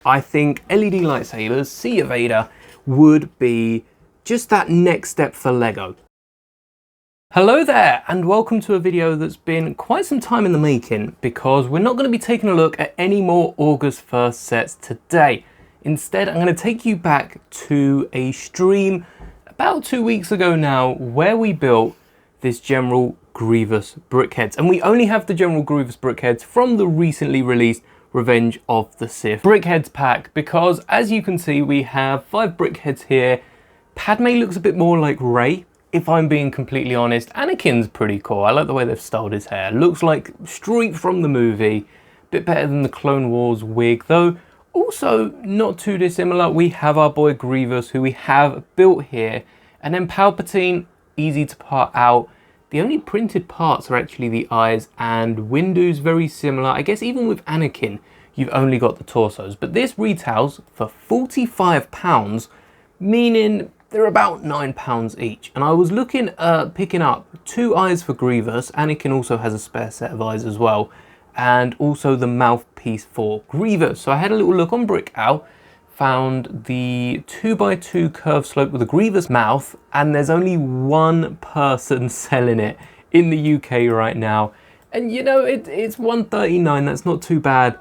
I think LED lightsabers, see you Vader, would be just that next step for LEGO. Hello there, and welcome to a video that's been quite some time in the making, because we're not going to be taking a look at any more August 1st sets today. Instead, I'm going to take you back to a stream about 2 weeks ago now, where we built this General Grievous brickheads. And we only have the General Grievous brickheads from the recently released Revenge of the Sith brickheads pack, because as you can see, we have 5 brickheads here. Padme looks a bit more like Rey, if I'm being completely honest. Anakin's pretty cool. I like the way they've styled his hair. Looks like straight from the movie. Bit better than the Clone Wars wig, though also not too dissimilar. We have our boy Grievous, who we have built here, and then Palpatine, easy to part out. The only printed parts are actually the eyes, and Windu's very similar. I guess even with Anakin, you've only got the torsos. But this retails for £45, meaning they're about £9 each. And I was looking at picking up 2 eyes for Grievous. Anakin also has a spare set of eyes as well. And also the mouthpiece for Grievous. So I had a little look on Brickout, found the 2x2 curved slope with a Grievous mouth, and there's only one person selling it in the UK right now. And you know, it's £1.39, that's not too bad.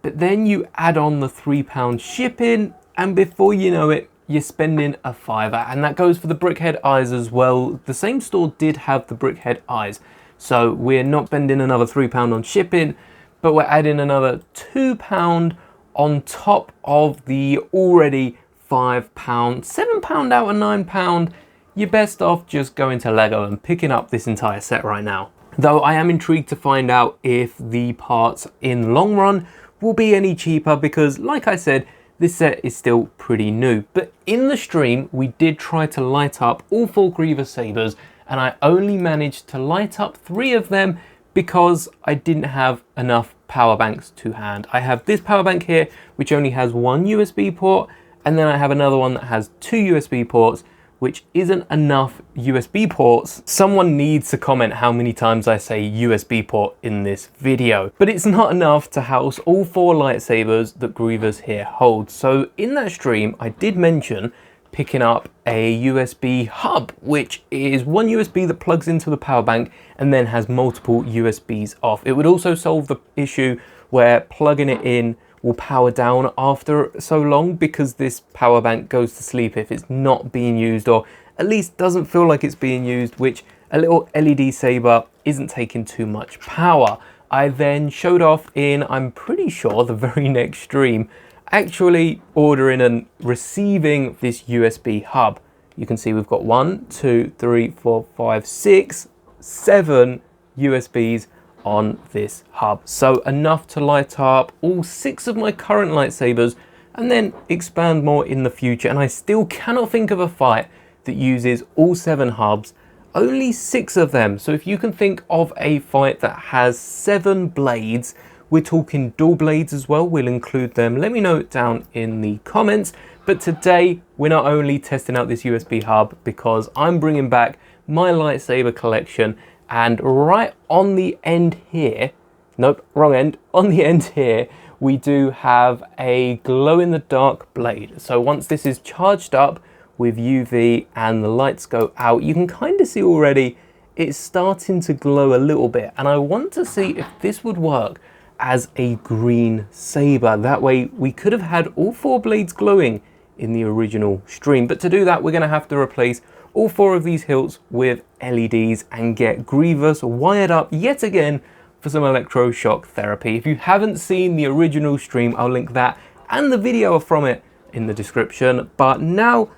But then you add on the £3 shipping, and before you know it, you're spending a £5, and that goes for the brickhead eyes as well. The same store did have the brickhead eyes, so we're not spending another £3 on shipping, but we're adding another £2 on top of the already £5, £7 out of £9. You're best off just going to LEGO and picking up this entire set right now. Though I am intrigued to find out if the parts in the long run will be any cheaper, because like I said, this set is still pretty new. But in the stream, we did try to light up all 4 Grievous sabers, and I only managed to light up 3 of them because I didn't have enough power banks to hand. I have this power bank here, which only has 1 USB port, and then I have another one that has 2 USB ports, which isn't enough USB ports. Someone needs to comment how many times I say USB port in this video. But it's not enough to house all 4 lightsabers that Grievous here holds. So in that stream, I did mention picking up a USB hub, which is 1 USB that plugs into the power bank and then has multiple USBs off. It would also solve the issue where plugging it in will power down after so long, because this power bank goes to sleep if it's not being used, or at least doesn't feel like it's being used, which a little LED saber isn't taking too much power. I then showed off in, I'm pretty sure, the very next stream, actually ordering and receiving this USB hub. You can see we've got 1, 2, 3, 4, 5, 6, 7 USBs on this hub. So enough to light up all 6 of my current lightsabers and then expand more in the future. And I still cannot think of a fight that uses all 7 hubs, only 6 of them. So if you can think of a fight that has 7 blades, we're talking dual blades as well, we'll include them. Let me know it down in the comments. But today we're not only testing out this USB hub, because I'm bringing back my lightsaber collection, and right on the end here, nope, wrong end, on the end here, we do have a glow-in-the-dark blade. So once this is charged up with UV and the lights go out, you can kind of see already it's starting to glow a little bit. And I want to see if this would work as a green saber. That way we could have had all 4 blades glowing in the original stream. But to do that, we're going to have to replace all 4 of these hilts with LEDs and get Grievous wired up yet again for some electroshock therapy. If you haven't seen the original stream, I'll link that and the video from it in the description. But now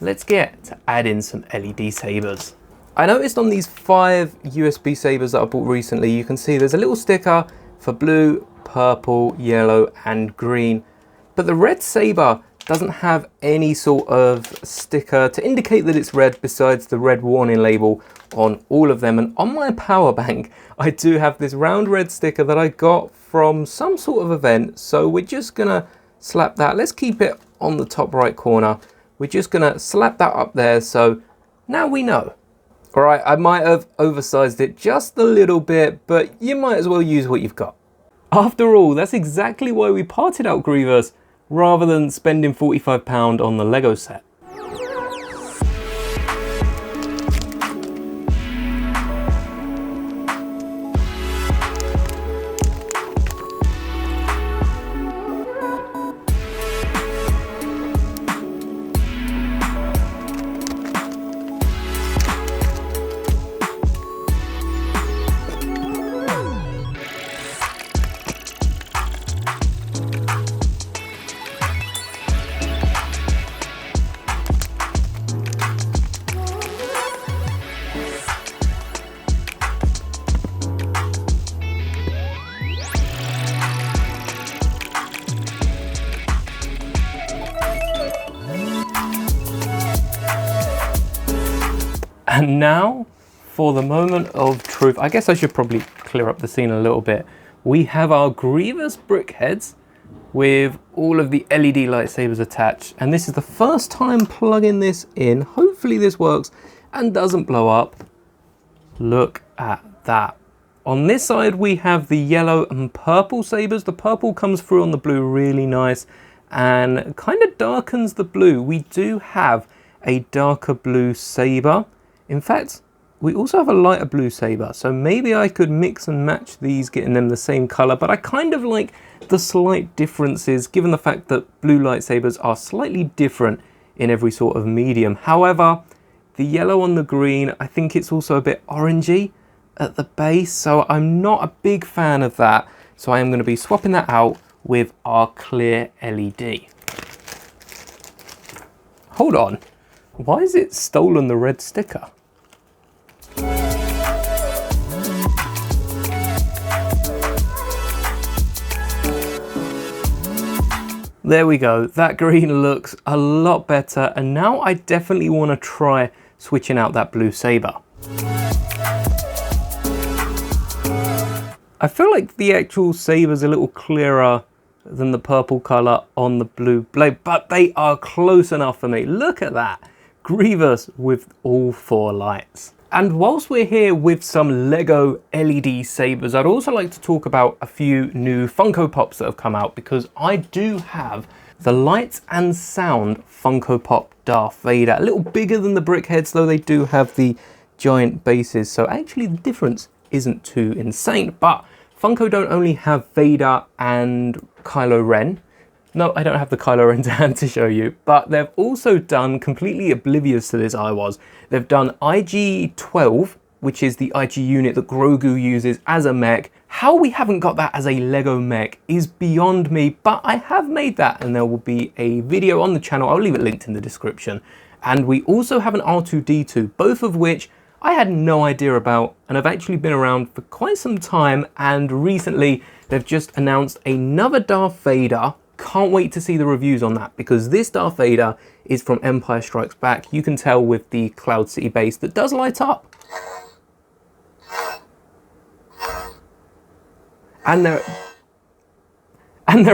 let's get to add in some LED sabers. I noticed on these 5 USB sabers that I bought recently, you can see there's a little sticker for blue, purple, yellow and green. But the red saber doesn't have any sort of sticker to indicate that it's red, besides the red warning label on all of them. And on my power bank, I do have this round red sticker that I got from some sort of event. So we're just gonna slap that. Let's keep it on the top right corner. We're just gonna slap that up there, so now we know. All right, I might have oversized it just a little bit, but you might as well use what you've got. After all, that's exactly why we parted out Grievous rather than spending £45 on the Lego set. And now for the moment of truth. I guess I should probably clear up the scene a little bit. We have our Grievous brick heads with all of the LED lightsabers attached. And this is the first time plugging this in. Hopefully this works and doesn't blow up. Look at that. On this side, we have the yellow and purple sabers. The purple comes through on the blue really nice and kind of darkens the blue. We do have a darker blue saber. In fact, we also have a lighter blue saber, so maybe I could mix and match these, getting them the same color, but I kind of like the slight differences given the fact that blue lightsabers are slightly different in every sort of medium. However, the yellow on the green, I think it's also a bit orangey at the base, so I'm not a big fan of that. So I am going to be swapping that out with our clear LED. Hold on, why is it stolen the red sticker? There we go, that green looks a lot better, and now I definitely want to try switching out that blue saber. I feel like the actual saber's a little clearer than the purple color on the blue blade, but they are close enough for me. Look at that, Grievous with all 4 lights. And whilst we're here with some Lego LED sabers, I'd also like to talk about a few new Funko Pops that have come out, because I do have the Light and Sound Funko Pop Darth Vader. A little bigger than the brick heads, though they do have the giant bases, so actually the difference isn't too insane. But Funko don't only have Vader and Kylo Ren. No, I don't have the Kylo Ren to hand to show you, but they've also done, completely oblivious to this I was, they've done IG-12, which is the IG unit that Grogu uses as a mech. How we haven't got that as a Lego mech is beyond me, but I have made that, and there will be a video on the channel. I'll leave it linked in the description. And we also have an R2-D2, both of which I had no idea about and have actually been around for quite some time, and recently they've just announced another Darth Vader. Can't wait to see the reviews on that, because this Darth Vader is from Empire Strikes Back. You can tell with the Cloud City base that does light up. And there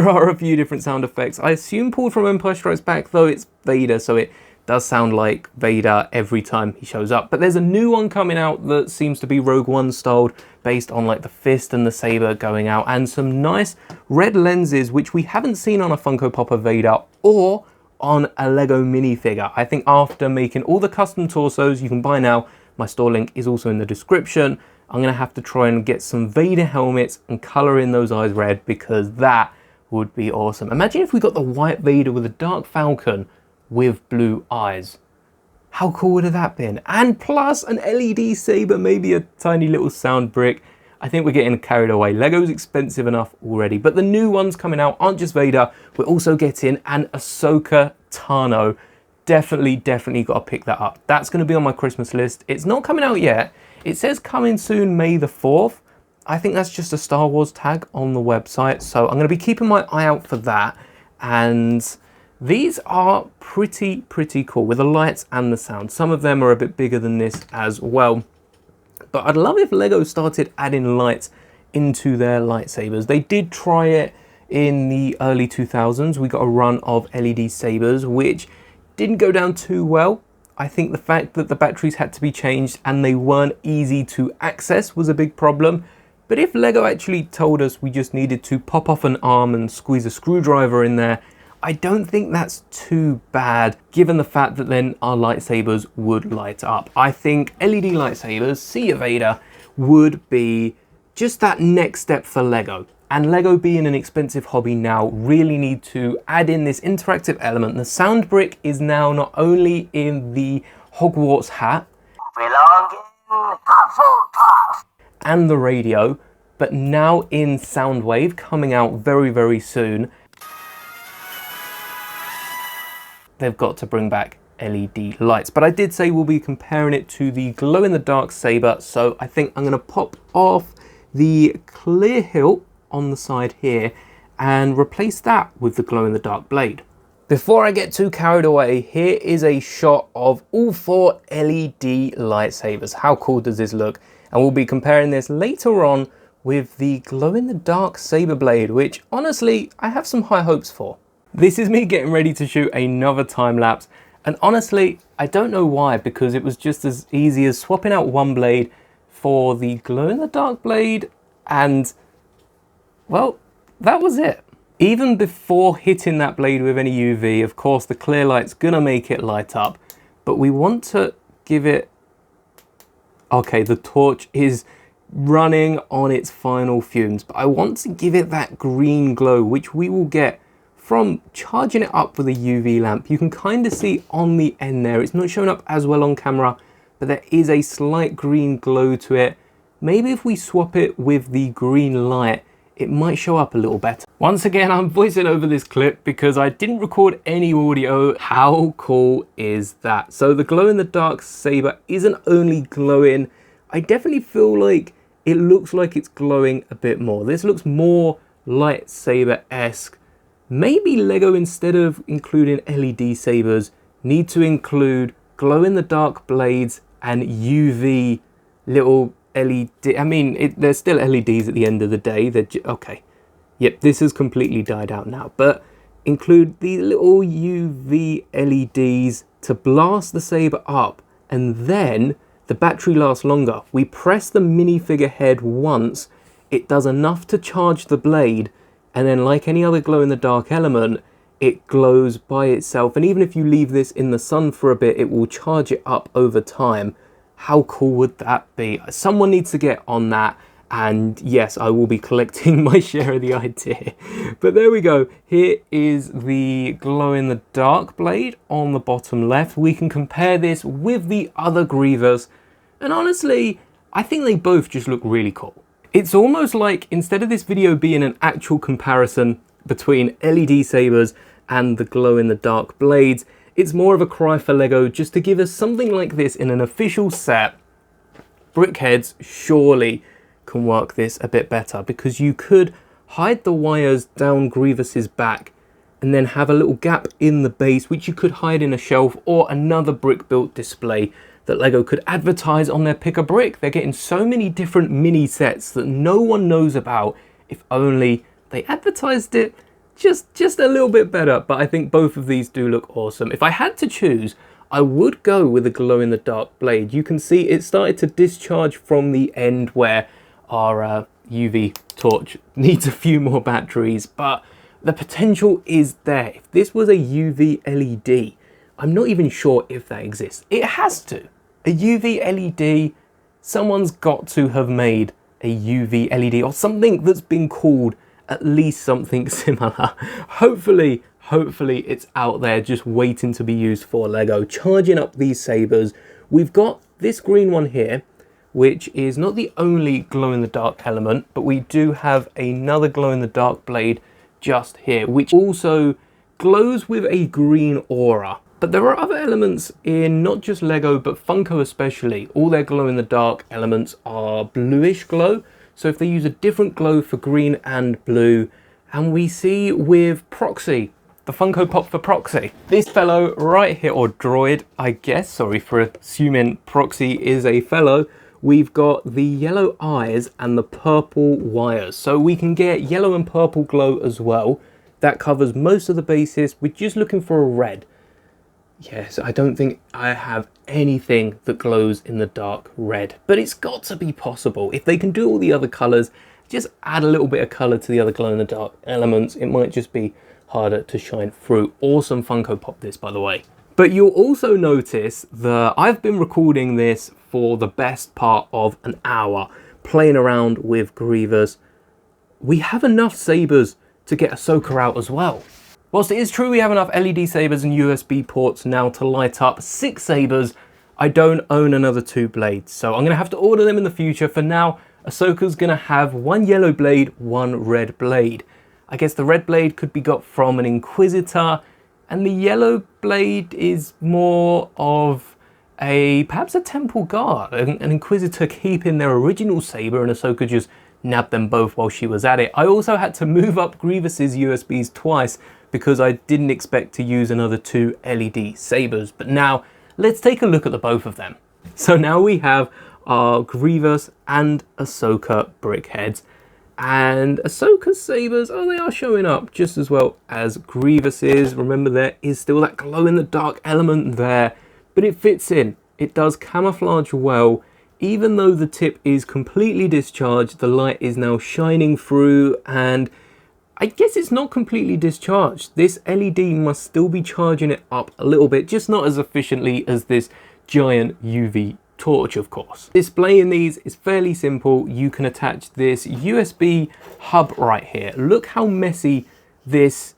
are a few different sound effects. I assume pulled from Empire Strikes Back, though it's Vader, so it does sound like Vader every time he shows up. But there's a new one coming out that seems to be Rogue One styled, based on like the fist and the saber going out, and some nice red lenses, which we haven't seen on a Funko Pop of Vader or on a Lego minifigure. I think after making all the custom torsos you can buy now, my store link is also in the description, I'm gonna have to try and get some Vader helmets and color in those eyes red, because that would be awesome. Imagine if we got the white Vader with a dark Falcon with blue eyes. How cool would have that been? And plus an LED saber, maybe a tiny little sound brick. I think we're getting carried away. Lego's expensive enough already, but the new ones coming out aren't just Vader. We're also getting an Ahsoka Tano. Definitely got to pick that up. That's going to be on my Christmas list. It's not coming out yet. It says coming soon, May the 4th. I think that's just a Star Wars tag on the website, so I'm going to be keeping my eye out for that. And these are pretty cool with the lights and the sound. Some of them are a bit bigger than this as well. But I'd love if Lego started adding lights into their lightsabers. They did try it in the early 2000s. We got a run of LED sabers, which didn't go down too well. I think the fact that the batteries had to be changed and they weren't easy to access was a big problem. But if Lego actually told us we just needed to pop off an arm and squeeze a screwdriver in there, I don't think that's too bad, given the fact that then our lightsabers would light up. I think LED lightsabers, see you Vader, would be just that next step for Lego. And Lego being an expensive hobby now really need to add in this interactive element. The sound brick is now not only in the Hogwarts hat and the radio, but now in Soundwave, coming out very, very soon. They've got to bring back LED lights. But I did say we'll be comparing it to the glow-in-the-dark saber, so I think I'm gonna pop off the clear hilt on the side here and replace that with the glow-in-the-dark blade. Before I get too carried away, here is a shot of all 4 LED lightsabers. How cool does this look? And we'll be comparing this later on with the glow-in-the-dark saber blade, which honestly, I have some high hopes for. This is me getting ready to shoot another time lapse. And honestly, I don't know why, because it was just as easy as swapping out one blade for the glow-in-the-dark blade, and well, that was it. Even before hitting that blade with any UV, of course, the clear light's gonna make it light up, but we want to give it, okay, the torch is running on its final fumes, but I want to give it that green glow, which we will get from charging it up with a UV lamp. You can kind of see on the end there, it's not showing up as well on camera, but there is a slight green glow to it. Maybe if we swap it with the green light, it might show up a little better. Once again, I'm voicing over this clip because I didn't record any audio. How cool is that? So the glow-in-the-dark saber isn't only glowing, I definitely feel like it looks like it's glowing a bit more. This looks more lightsaber-esque. Maybe Lego, instead of including LED sabers, need to include glow-in-the-dark blades and UV little LED. I mean, they're still LEDs at the end of the day. They're okay. Yep, this has completely died out now. But include the little UV LEDs to blast the saber up, and then the battery lasts longer. We press the minifigure head once, it does enough to charge the blade, and then like any other glow-in-the-dark element, it glows by itself. And even if you leave this in the sun for a bit, it will charge it up over time. How cool would that be? Someone needs to get on that, and yes, I will be collecting my share of the idea. But there we go. Here is the glow-in-the-dark blade on the bottom left. We can compare this with the other Grievous, and honestly, I think they both just look really cool. It's almost like, instead of this video being an actual comparison between LED sabers and the glow-in-the-dark blades, it's more of a cry for Lego just to give us something like this in an official set. Brickheads surely can work this a bit better, because you could hide the wires down Grievous's back and then have a little gap in the base, which you could hide in a shelf or another brick built display that Lego could advertise on their Pick a Brick. They're getting so many different mini sets that no one knows about. If only they advertised it just a little bit better. But I think both of these do look awesome. If I had to choose, I would go with a glow-in-the-dark blade. You can see it started to discharge from the end where our UV torch needs a few more batteries, but the potential is there. If this was a UV LED, I'm not even sure if that exists. It has to. A UV LED, someone's got to have made a UV LED or something that's been called at least something similar. Hopefully it's out there just waiting to be used for Lego. Charging up these sabers. We've got this green one here, which is not the only glow-in-the-dark element, but we do have another glow-in-the-dark blade just here, which also glows with a green aura. But there are other elements in not just Lego, but Funko especially. All their glow-in-the-dark elements are bluish glow. So if they use a different glow for green and blue, and we see with Proxy, the Funko Pop for Proxy. This fellow right here, or droid, I guess, sorry for assuming Proxy is a fellow, we've got the yellow eyes and the purple wires. So we can get yellow and purple glow as well. That covers most of the bases. We're just looking for a red. Yes, I don't think I have anything that glows in the dark red, but it's got to be possible. If they can do all the other colors, just add a little bit of color to the other glow in the dark elements, it might just be harder to shine through. Awesome Funko Pop this, by the way. But you'll also notice that I've been recording this for the best part of an hour, playing around with Grievous. We have enough sabers to get Ahsoka out as well. Whilst it is true we have enough LED sabers and USB ports now to light up 6 sabers, I don't own another 2 blades, so I'm going to have to order them in the future. For now, Ahsoka's going to have 1 yellow blade, 1 red blade. I guess the red blade could be got from an Inquisitor, and the yellow blade is more of perhaps a temple guard, an Inquisitor keeping their original saber, and Ahsoka just nabbed them both while she was at it. I also had to move up Grievous's USBs twice because I didn't expect to use another 2 LED sabers. But now let's take a look at the both of them. So now we have our Grievous and Ahsoka brickheads. And Ahsoka's sabers, oh, they are showing up just as well as Grievous's. Remember, there is still that glow-in-the-dark element there, but it fits in. It does camouflage well. Even though the tip is completely discharged, the light is now shining through, and I guess it's not completely discharged. This LED must still be charging it up a little bit, just not as efficiently as this giant UV torch, of course. Displaying these is fairly simple. You can attach this USB hub right here. Look how messy this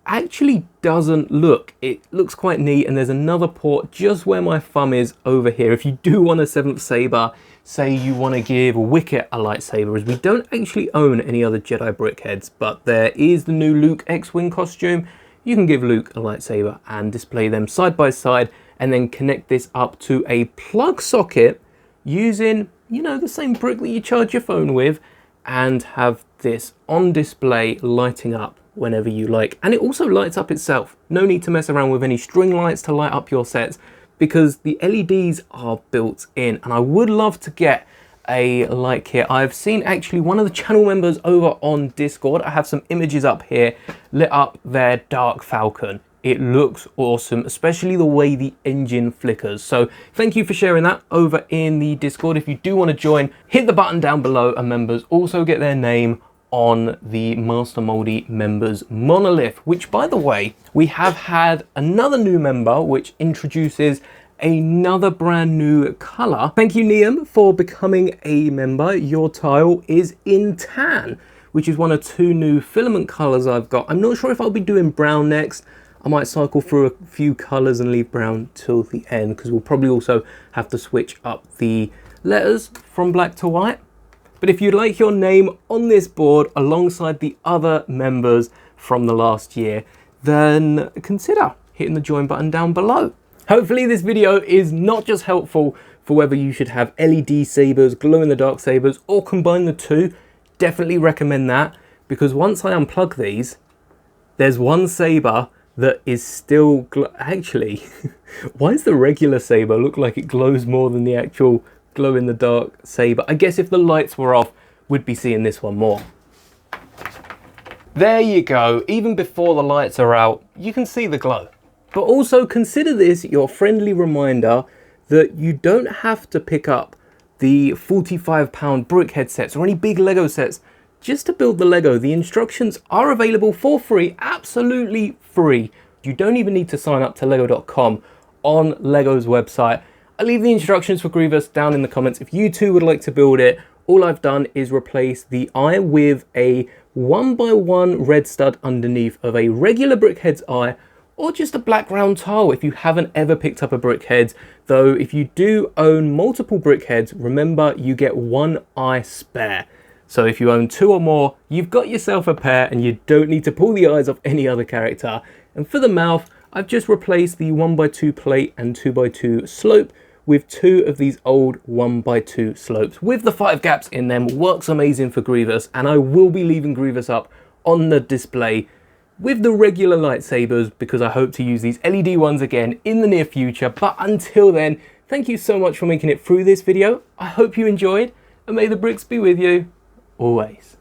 actually doesn't look. It looks quite neat, and there's another port just where my thumb is over here. If you do want a 7th saber, say you want to give Wicket a lightsaber, as we don't actually own any other Jedi brickheads, but there is the new Luke X-Wing costume. You can give Luke a lightsaber and display them side by side, and then connect this up to a plug socket using, you know, the same brick that you charge your phone with, and have this on display lighting up whenever you like. And it also lights up itself. No need to mess around with any string lights to light up your sets, because the LEDs are built in. And I would love to get a light kit. I've seen actually one of the channel members over on Discord, I have some images up here, lit up their Dark Falcon. It looks awesome, especially the way the engine flickers. So thank you for sharing that over in the Discord. If you do want to join, hit the button down below, and members also get their name on the Master Moldy members monolith, which, by the way, we have had another new member which introduces another brand new color. Thank you, Liam, for becoming a member. Your tile is in tan, which is one of 2 new filament colors I've got. I'm not sure if I'll be doing brown next. I might cycle through a few colors and leave brown till the end, because we'll probably also have to switch up the letters from black to white. But if you'd like your name on this board alongside the other members from the last year, then consider hitting the join button down below. Hopefully this video is not just helpful for whether you should have LED sabers, glow-in-the-dark sabers, or combine the 2. Definitely recommend that, because once I unplug these, there's one saber that is still actually, why does the regular saber look like it glows more than the actual glow-in-the-dark saber? I guess if the lights were off, we'd be seeing this one more. There you go. Even before the lights are out, you can see the glow. But also consider this your friendly reminder that you don't have to pick up the £45 brickhead sets or any big Lego sets just to build the Lego. The instructions are available for free, absolutely free. You don't even need to sign up to lego.com on Lego's website. I'll leave the instructions for Grievous down in the comments if you too would like to build it. All I've done is replace the eye with a 1x1 red stud underneath of a regular brickhead's eye, or just a black round tile if you haven't ever picked up a brickhead. Though if you do own multiple brickheads, remember you get 1 eye spare. So if you own 2 or more, you've got yourself a pair and you don't need to pull the eyes off any other character. And for the mouth, I've just replaced the 1x2 plate and 2x2 slope with 2 of these old 1x2 slopes with the 5 gaps in them. Works amazing for Grievous, and I will be leaving Grievous up on the display with the regular lightsabers, because I hope to use these LED ones again in the near future. But until then, thank you so much for making it through this video. I hope you enjoyed, and may the bricks be with you always.